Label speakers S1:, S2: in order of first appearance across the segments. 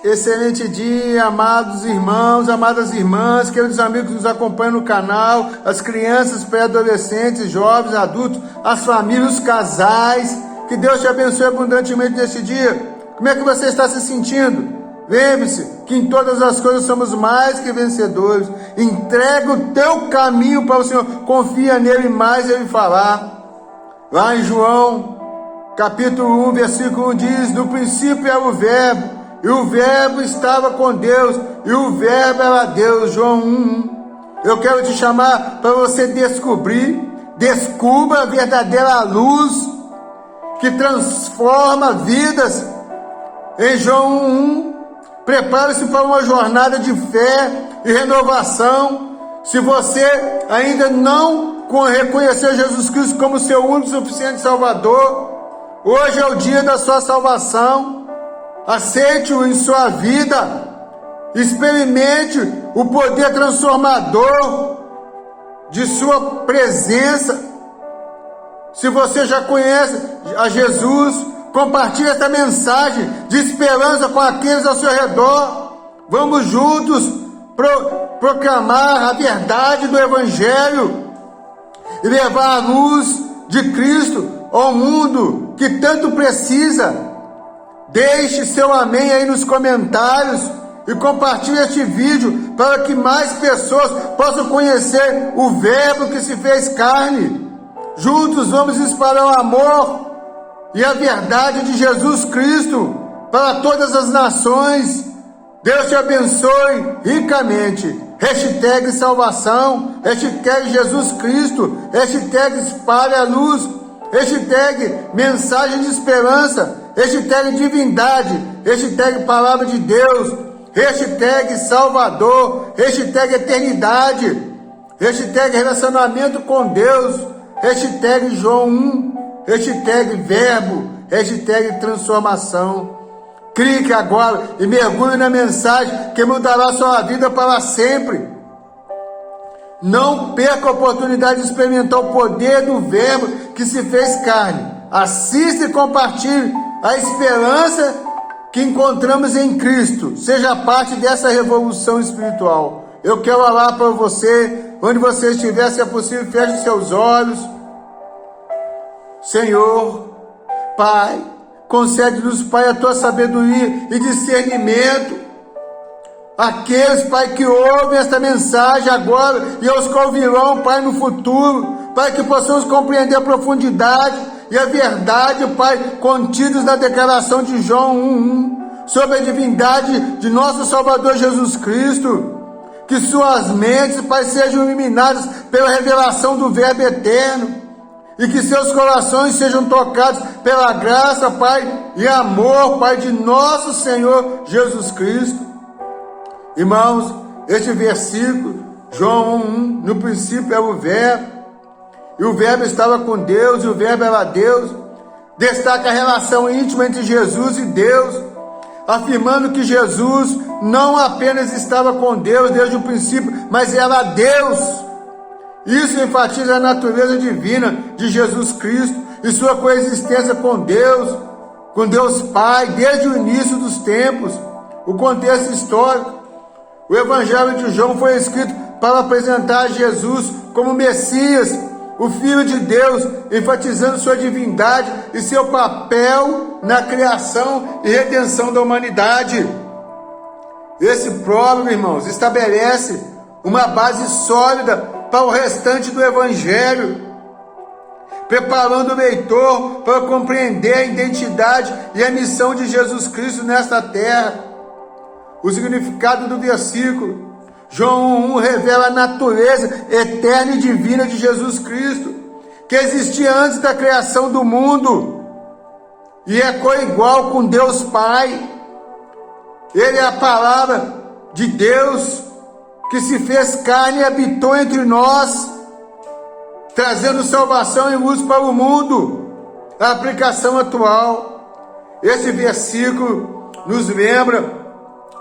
S1: Excelente dia, amados irmãos, amadas irmãs, queridos amigos que nos acompanham no canal, as crianças, pré-adolescentes, jovens, adultos, as famílias, os casais. Que Deus te abençoe abundantemente nesse dia. Como é que você está se sentindo? Lembre-se que em todas as coisas somos mais que vencedores. Entrega o teu caminho para o Senhor, confia nele mais ele falar. Lá em João, capítulo 1, versículo 1 diz: no princípio era o verbo, e o verbo estava com Deus, e o verbo era Deus. João 1:1. Eu quero te chamar para você descubra a verdadeira luz que transforma vidas. Em João 1:1, prepare-se para uma jornada de fé e renovação. Se você ainda não reconheceu Jesus Cristo como seu único e suficiente Salvador, hoje é o dia da sua salvação. Aceite-o em sua vida, experimente o poder transformador de sua presença. Se você já conhece a Jesus, compartilhe essa mensagem de esperança com aqueles ao seu redor. Vamos juntos proclamar a verdade do Evangelho e levar a luz de Cristo ao mundo que tanto precisa. Deixe seu amém aí nos comentários e compartilhe este vídeo para que mais pessoas possam conhecer o Verbo que se fez carne. Juntos vamos espalhar o amor e a verdade de Jesus Cristo para todas as nações. Deus te abençoe ricamente. Hashtag salvação, hashtag Jesus Cristo, hashtag espalha a luz, hashtag mensagem de esperança, hashtag divindade, hashtag palavra de Deus, hashtag Salvador, hashtag eternidade, hashtag relacionamento com Deus, hashtag João 1, hashtag verbo, hashtag transformação. Clique agora e mergulhe na mensagem que mudará sua vida para sempre. Não perca a oportunidade de experimentar o poder do Verbo que se fez carne. Assista e compartilhe a esperança que encontramos em Cristo. Seja parte dessa revolução espiritual. Eu quero orar para você, onde você estiver, se é possível, feche seus olhos. Senhor, Pai, concede-nos, Pai, a tua sabedoria e discernimento. Aqueles, Pai, que ouvem esta mensagem agora e aos que ouvirão, Pai, no futuro, Pai, que possamos compreender a profundidade e a verdade, Pai, contidos na declaração de João 1:1, sobre a divindade de nosso Salvador Jesus Cristo. Que suas mentes, Pai, sejam iluminadas pela revelação do Verbo eterno e que seus corações sejam tocados pela graça, Pai, e amor, Pai, de nosso Senhor Jesus Cristo. Irmãos, este versículo, João 1:1, no princípio era o Verbo, e o Verbo estava com Deus, e o Verbo era Deus, destaca a relação íntima entre Jesus e Deus, afirmando que Jesus não apenas estava com Deus desde o princípio, mas era Deus. Isso enfatiza a natureza divina de Jesus Cristo e sua coexistência com Deus Pai, desde o início dos tempos. O contexto histórico. O Evangelho de João foi escrito para apresentar Jesus como Messias, o Filho de Deus, enfatizando sua divindade e seu papel na criação e redenção da humanidade. Esse prólogo, irmãos, estabelece uma base sólida para o restante do Evangelho, preparando o leitor para compreender a identidade e a missão de Jesus Cristo nesta terra. O significado do versículo, João 1 revela a natureza eterna e divina de Jesus Cristo, que existia antes da criação do mundo, e é coigual com Deus Pai. Ele é a palavra de Deus, que se fez carne e habitou entre nós, trazendo salvação e luz para o mundo. A aplicação atual. Esse versículo nos lembra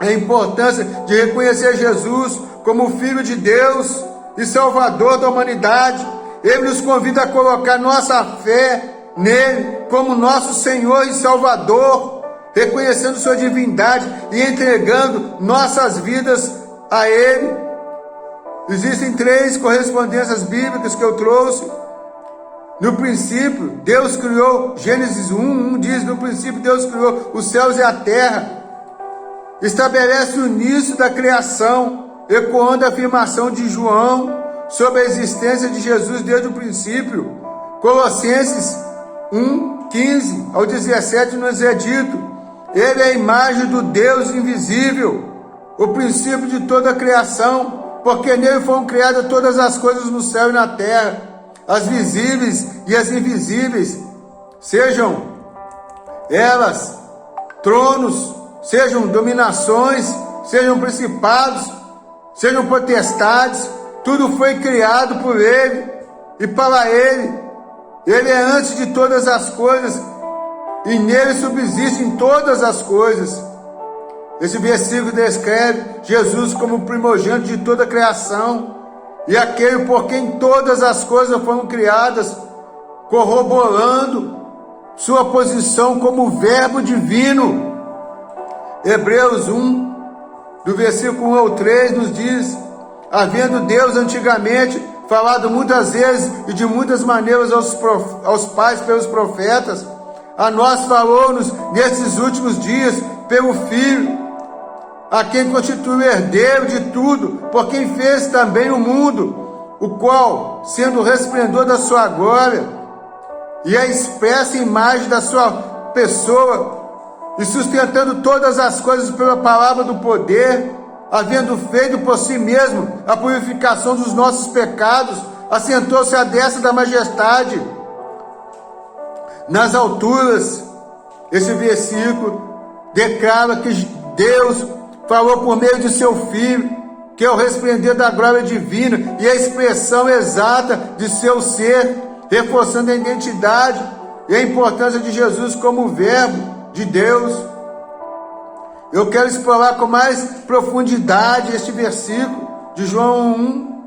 S1: a importância de reconhecer Jesus como Filho de Deus e Salvador da humanidade. Ele nos convida a colocar nossa fé nele como nosso Senhor e Salvador, reconhecendo sua divindade e entregando nossas vidas a Ele. Existem 3 correspondências bíblicas que eu trouxe. No princípio, Deus criou, Gênesis 1 diz, no princípio Deus criou os céus e a terra. Estabelece o início da criação, ecoando a afirmação de João sobre a existência de Jesus desde o princípio. Colossenses 1:15 ao 17 nos é dito: Ele é a imagem do Deus invisível, o princípio de toda a criação, porque nele foram criadas todas as coisas no céu e na terra, as visíveis e as invisíveis, sejam elas tronos, sejam dominações, sejam principados, sejam potestades, tudo foi criado por Ele e para Ele. Ele é antes de todas as coisas e nele subsistem todas as coisas. Esse versículo descreve Jesus como primogênito de toda a criação e aquele por quem todas as coisas foram criadas, corroborando sua posição como verbo divino. Hebreus 1, do versículo 1 ao 3, nos diz: havendo Deus antigamente falado muitas vezes e de muitas maneiras aos pais pelos profetas, a nós falou-nos nesses últimos dias pelo Filho, a quem constitui o herdeiro de tudo, por quem fez também o mundo, o qual, sendo o resplendor da sua glória e a expressa imagem da sua pessoa, e sustentando todas as coisas pela palavra do poder, havendo feito por si mesmo a purificação dos nossos pecados, assentou-se à destra da majestade nas alturas. Esse versículo declara que Deus falou por meio de seu Filho, que é o resplendor da glória divina e a expressão exata de seu ser, reforçando a identidade e a importância de Jesus como verbo de Deus. Eu quero explorar com mais profundidade este versículo de João 1.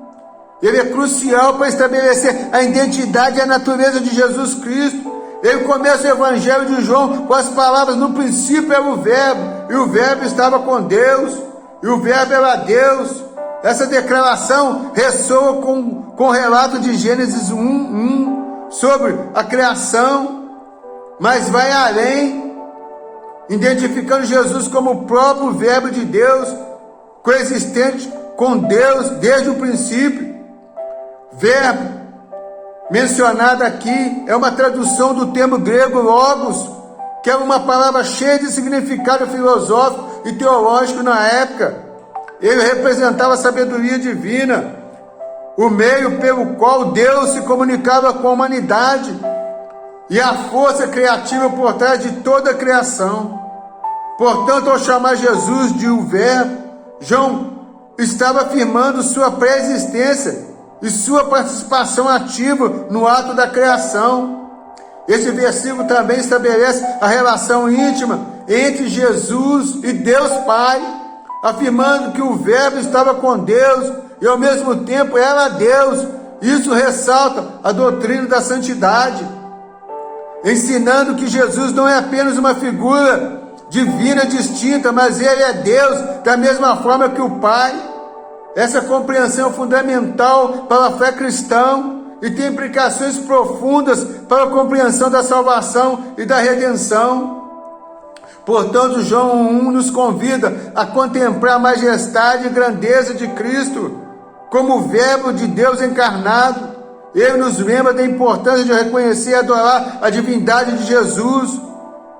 S1: Ele é crucial para estabelecer a identidade e a natureza de Jesus Cristo. Ele começa o Evangelho de João com as palavras: no princípio era o Verbo, e o Verbo estava com Deus, e o Verbo era Deus. Essa declaração ressoa com o relato de Gênesis 1 sobre a criação, mas vai além, identificando Jesus como o próprio Verbo de Deus, coexistente com Deus desde o princípio. Verbo mencionado aqui é uma tradução do termo grego logos, que é uma palavra cheia de significado filosófico e teológico na época. Ele representava a sabedoria divina, o meio pelo qual Deus se comunicava com a humanidade e a força criativa por trás de toda a criação. Portanto, ao chamar Jesus de o Verbo, João estava afirmando sua pré-existência e sua participação ativa no ato da criação. Esse versículo também estabelece a relação íntima entre Jesus e Deus Pai, afirmando que o Verbo estava com Deus e ao mesmo tempo era Deus. Isso ressalta a doutrina da santidade, ensinando que Jesus não é apenas uma figura divina distinta, mas Ele é Deus da mesma forma que o Pai. Essa compreensão é fundamental para a fé cristã e tem implicações profundas para a compreensão da salvação e da redenção. Portanto, João 1 nos convida a contemplar a majestade e grandeza de Cristo como o Verbo de Deus encarnado. Ele nos lembra da importância de reconhecer e adorar a divindade de Jesus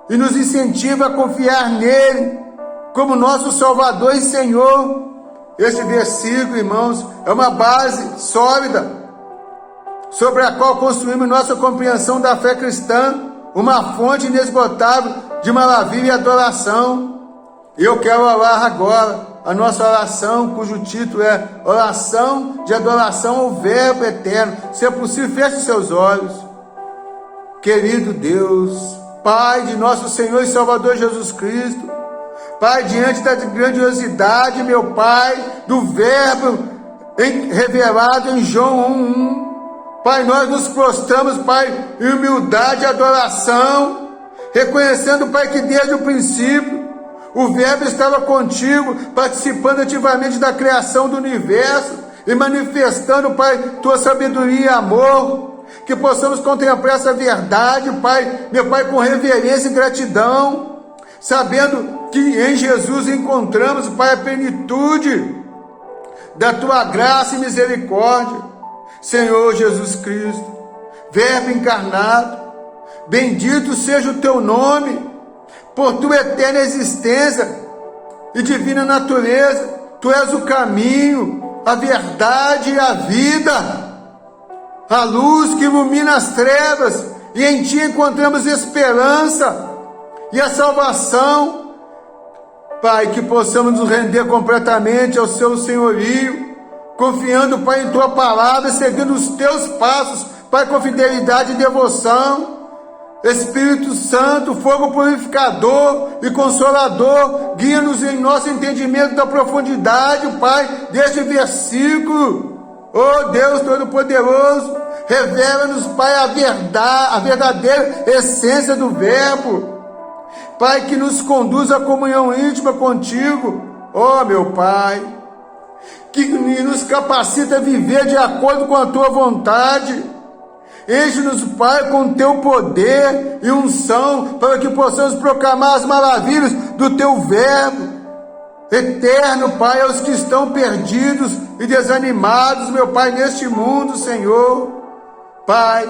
S1: e nos incentiva a confiar nele como nosso Salvador e Senhor. Este versículo, irmãos, é uma base sólida sobre a qual construímos nossa compreensão da fé cristã, uma fonte inesgotável de maravilha e adoração. Eu quero orar agora a nossa oração, cujo título é Oração de Adoração ao Verbo Eterno. Se é possível, feche seus olhos. Querido Deus, Pai de nosso Senhor e Salvador Jesus Cristo, Pai, diante da grandiosidade, meu Pai, do Verbo revelado em João 1:1, Pai, nós nos prostramos, Pai, em humildade e adoração, reconhecendo, Pai, que desde o princípio o Verbo estava contigo, participando ativamente da criação do universo e manifestando, Pai, tua sabedoria e amor. Que possamos contemplar essa verdade, Pai, meu Pai, com reverência e gratidão, sabendo que em Jesus encontramos, Pai, a plenitude da tua graça e misericórdia. Senhor Jesus Cristo, Verbo encarnado, bendito seja o teu nome, por tua eterna existência e divina natureza. Tu és o caminho, a verdade e a vida, a luz que ilumina as trevas, e em ti encontramos esperança e a salvação. Pai, que possamos nos render completamente ao seu senhorio, confiando, Pai, em tua palavra, seguindo os teus passos, Pai, com fidelidade e devoção. Espírito Santo, fogo purificador e consolador, guia-nos em nosso entendimento da profundidade, Pai, deste versículo. Oh Deus Todo-Poderoso, revela-nos, Pai, a verdadeira essência do Verbo. Pai, que nos conduz à comunhão íntima contigo, ó meu Pai, que nos capacita a viver de acordo com a tua vontade. Enche-nos, Pai, com teu poder e unção, para que possamos proclamar as maravilhas do teu Verbo eterno, Pai, aos que estão perdidos e desanimados, meu Pai, neste mundo, Senhor. Pai,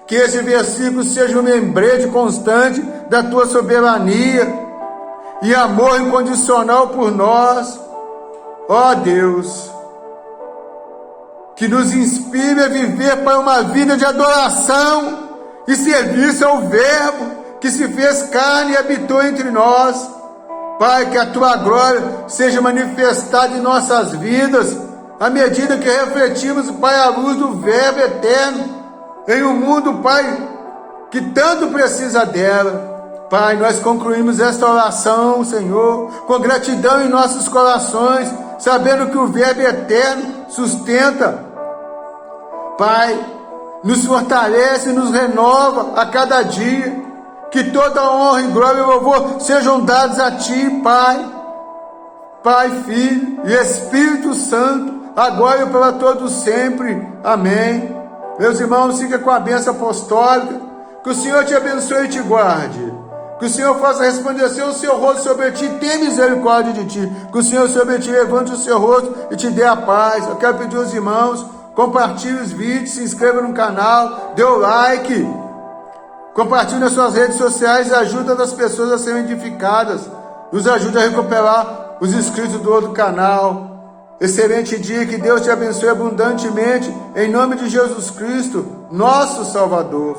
S1: que esse versículo seja um lembrete constante da tua soberania e amor incondicional por nós, ó Deus, que nos inspire a viver para uma vida de adoração e serviço ao Verbo que se fez carne e habitou entre nós. Pai, que a tua glória seja manifestada em nossas vidas, à medida que refletimos, Pai, a luz do Verbo eterno, em um mundo, Pai, que tanto precisa dela. Pai, nós concluímos esta oração, Senhor, com gratidão em nossos corações, sabendo que o Verbo eterno sustenta, Pai, nos fortalece e nos renova a cada dia. Que toda honra e glória e louvor sejam dados a Ti, Pai, Pai, Filho e Espírito Santo, agora e para todos sempre. Amém. Meus irmãos, fica com a bênção apostólica. Que o Senhor te abençoe e te guarde. Que o Senhor faça resplandecer o seu rosto sobre ti, tenha misericórdia de ti. Que o Senhor sobre ti levante o seu rosto e te dê a paz. Eu quero pedir aos irmãos, compartilhe os vídeos, se inscreva no canal, dê o like, compartilhe nas suas redes sociais e ajuda as pessoas a serem edificadas. Nos ajuda a recuperar os inscritos do outro canal. Excelente dia, que Deus te abençoe abundantemente, em nome de Jesus Cristo, nosso Salvador.